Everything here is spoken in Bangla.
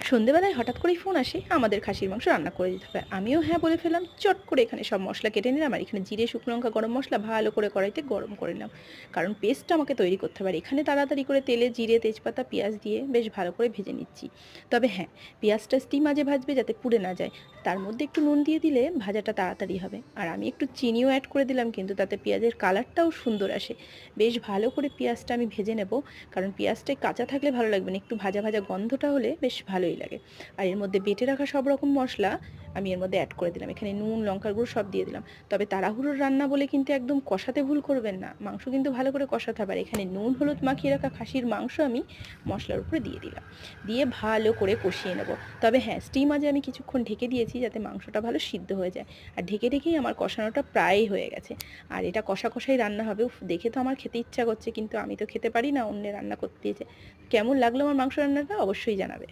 সন্ধেবেলায় হঠাৎ করেই ফোন আসে, আমাদের খাসির মাংস রান্না করে দিতে হবে। আমিও হ্যাঁ বলে ফেললাম। চট করে এখানে সব মশলা কেটে নিলাম, আর এখানে জিরে, শুকনো লঙ্কা, গরম মশলা ভালো করে কড়াইতে গরম করে নিলাম, কারণ পেস্টটা আমাকে তৈরি করতে হবে। আর এখানে তাড়াতাড়ি করে তেলে জিরে, তেজপাতা, পেঁয়াজ দিয়ে বেশ ভালো করে ভেজে নিচ্ছি। তবে হ্যাঁ, পেঁয়াজটা স্টিম আজে ভাজবে যাতে পুড়ে না যায়। তার মধ্যে একটু নুন দিয়ে দিলে ভাজাটা তাড়াতাড়ি হবে। আর আমি একটু চিনিও অ্যাড করে দিলাম, কিন্তু তাতে পেঁয়াজের কালারটাও সুন্দর আসে। বেশ ভালো করে পেঁয়াজটা আমি ভেজে নেব, কারণ পেঁয়াজটা কাঁচা থাকলে ভালো লাগবে না, একটু ভাজা ভাজা গন্ধটা হলে বেশ ভালোই লাগে। আর এর মধ্যে বেটে রাখা সব রকম মশলা আমি এর মধ্যে অ্যাড করে দিলাম। এখানে নুন, লঙ্কার গুঁড়ো সব দিয়ে দিলাম। তবে তাড়াহুড়োর রান্না বলে কিন্তু একদম কষাতে ভুল করবেন না, মাংস কিন্তু ভালো করে কষাতে হবে। আর এখানে নুন হলুদ মাখিয়ে রাখা খাসির মাংস আমি মশলার উপরে দিয়ে দিলাম, দিয়ে ভালো করে কষিয়ে নেব। তবে হ্যাঁ, স্টিম আজে আমি কিছুক্ষণ ঢেকে দিয়েছি যাতে মাংসটা ভালো সিদ্ধ হয়ে যায়। আর ঢেকে ঢেকেই আমার কষানোটা প্রায়ই হয়ে গেছে। আর এটা কষা কষাই রান্না হবে। উফ, দেখে তো আমার খেতে ইচ্ছা করছে, কিন্তু আমি তো খেতে পারি না, অন্যে রান্না করতে দিয়েছে। কেমন লাগলো আমার মাংস রান্নাটা অবশ্যই জানাবে।